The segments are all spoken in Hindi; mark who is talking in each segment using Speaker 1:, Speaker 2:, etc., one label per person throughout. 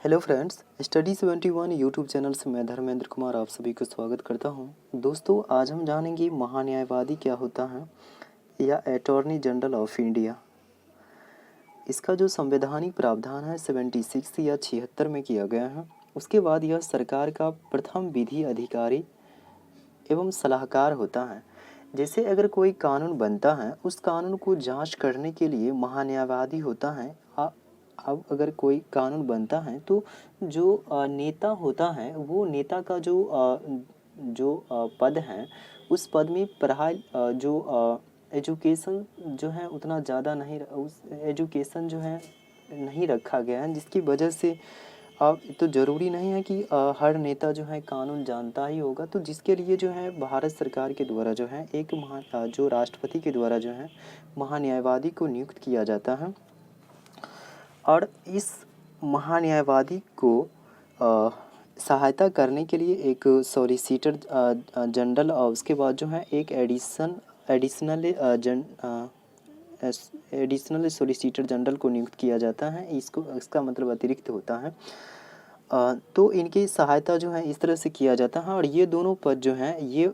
Speaker 1: Hello friends, study 71 YouTube channel से मैं धर्मेंद्र कुमार आप सभी को स्वागत करता हूं। दोस्तों, आज हम जानेंगे महान्यायवादी क्या होता है या अटॉर्नी जनरल ऑफ इंडिया। इसका जो संवैधानिक प्रावधान है 76 या 76 में किया गया है। उसके बाद यह सरकार का प्रथम विधि अधिकारी एवं सलाहकार होता है। जैसे अगर कोई कानून बनता है, उस कानून को जांच करने के लिए महान्यायवादी होता है। अब अगर कोई कानून बनता है तो जो नेता होता है, वो नेता का जो पद है, उस पद में पढ़ाई जो एजुकेशन जो है उतना ज़्यादा नहीं, उस एजुकेशन जो है नहीं रखा गया है, जिसकी वजह से अब तो ज़रूरी नहीं है कि हर नेता जो है कानून जानता ही होगा। तो जिसके लिए जो है भारत सरकार के द्वारा जो है एक जो राष्ट्रपति के द्वारा जो है महान्यायवादी को नियुक्त किया जाता है। और इस महान्यायवादी को सहायता करने के लिए एक सॉलिसिटर जनरल और उसके बाद जो है एक एडिशनल सॉलिसिटर जनरल को नियुक्त किया जाता है। इसका मतलब अतिरिक्त होता है। तो इनकी सहायता जो है इस तरह से किया जाता है। और ये दोनों पद जो हैं ये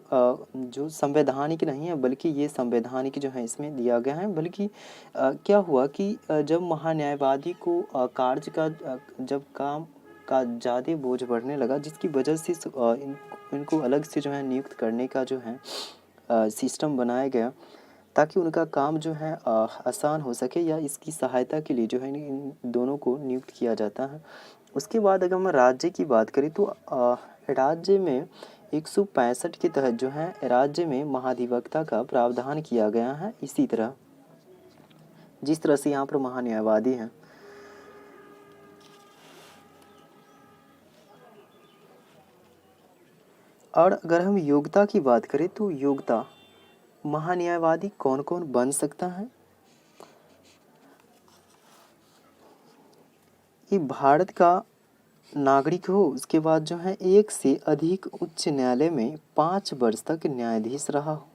Speaker 1: जो संवैधानिक नहीं है, बल्कि ये संवैधानिक जो है इसमें दिया गया है। बल्कि क्या हुआ कि जब महान्यायवादी को कार्य का जब काम का ज़्यादा बोझ बढ़ने लगा, जिसकी वजह से इनको अलग से जो है नियुक्त करने का जो है सिस्टम बनाया गया, ताकि उनका काम जो है आसान हो सके, या इसकी सहायता के लिए जो है इन दोनों को नियुक्त किया जाता है। उसके बाद अगर हम राज्य की बात करें तो राज्य में 165 के तहत जो है राज्य में महाधिवक्ता का प्रावधान किया गया है। इसी तरह जिस तरह से यहाँ पर महान्यायवादी हैं। और अगर हम योग्यता की बात करें तो योग्यता महान्यायवादी कौन कौन बन सकता है। ये भारत का नागरिक हो, उसके बाद जो है एक से अधिक उच्च न्यायालय में 5 वर्ष तक न्यायाधीश रहा हो,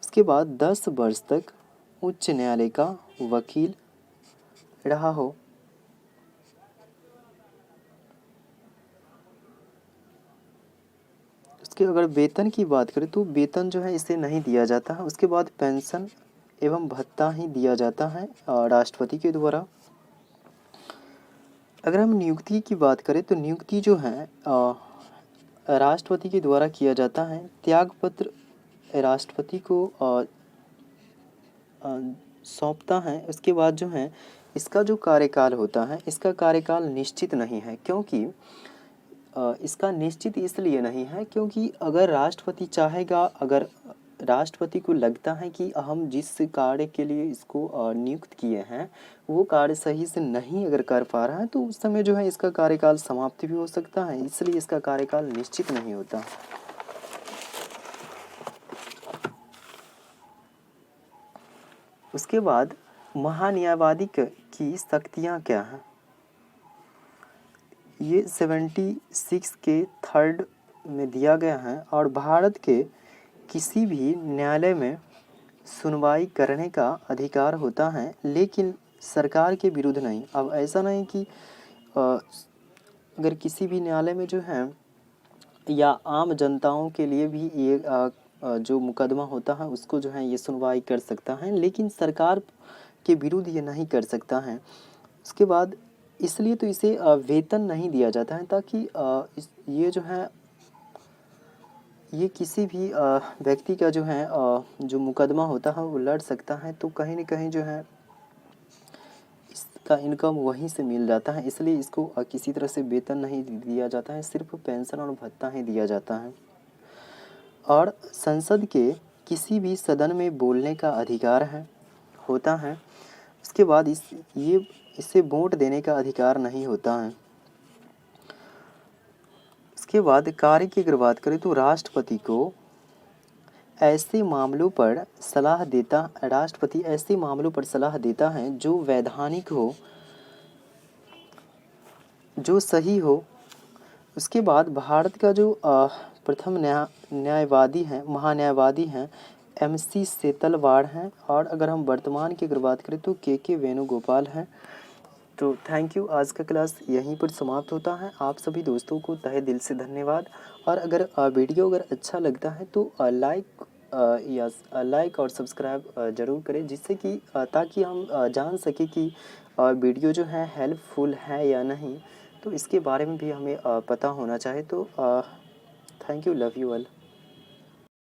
Speaker 1: उसके बाद 10 वर्ष तक उच्च न्यायालय का वकील रहा हो। उसके अगर वेतन की बात करें तो वेतन जो है इसे नहीं दिया जाता है। उसके बाद पेंशन एवं भत्ता ही दिया जाता है राष्ट्रपति के द्वारा। अगर हम नियुक्ति की बात करें तो नियुक्ति जो है राष्ट्रपति के द्वारा किया जाता है। त्यागपत्र राष्ट्रपति को सौंपता है। उसके बाद जो है इसका जो कार्यकाल होता है, इसका कार्यकाल निश्चित नहीं है। क्योंकि इसका निश्चित इसलिए नहीं है क्योंकि अगर राष्ट्रपति चाहेगा, अगर राष्ट्रपति को लगता है कि हम जिस कार्य के लिए इसको नियुक्त किए हैं वो कार्य सही से नहीं अगर कर पा रहा है, तो उस समय जो है इसका कार्यकाल समाप्त भी हो सकता है। इसलिए इसका कार्यकाल निश्चित नहीं होता। उसके बाद महान्यायवादी की शक्तियाँ क्या हैं, ये 76 के 3 में दिया गया है। और भारत के किसी भी न्यायालय में सुनवाई करने का अधिकार होता है, लेकिन सरकार के विरुद्ध नहीं। अब ऐसा नहीं कि अगर किसी भी न्यायालय में जो है या आम जनताओं के लिए भी ये जो मुकदमा होता है उसको जो है ये सुनवाई कर सकता है, लेकिन सरकार के विरुद्ध ये नहीं कर सकता है। उसके बाद इसलिए तो इसे वेतन नहीं दिया जाता है, ताकि ये जो है ये किसी भी व्यक्ति का जो है जो मुकदमा होता है वो लड़ सकता है, तो कहीं न कहीं जो है इसका इनकम वहीं से मिल जाता है। इसलिए इसको किसी तरह से वेतन नहीं दिया जाता है, सिर्फ पेंशन और भत्ता ही दिया जाता है। और संसद के किसी भी सदन में बोलने का अधिकार होता है। उसके बाद इसे वोट देने का अधिकार नहीं होता है। उसके बाद कार्य की अगर बात करें तो राष्ट्रपति ऐसे मामलों पर सलाह देता है जो वैधानिक हो, जो सही हो। उसके बाद भारत का जो प्रथम महान्यायवादी हैं MC सेतलवाड़ हैं। और अगर हम वर्तमान की अगर बात करें तो KK वेणुगोपाल हैं। तो थैंक यू। आज का क्लास यहीं पर समाप्त होता है। आप सभी दोस्तों को तहे दिल से धन्यवाद। और अगर वीडियो अगर अच्छा लगता है तो लाइक और सब्सक्राइब ज़रूर करें, जिससे कि ताकि हम जान सकें कि वीडियो जो है हेल्पफुल है या नहीं। तो इसके बारे में भी हमें पता होना चाहिए। तो thank you, love you all.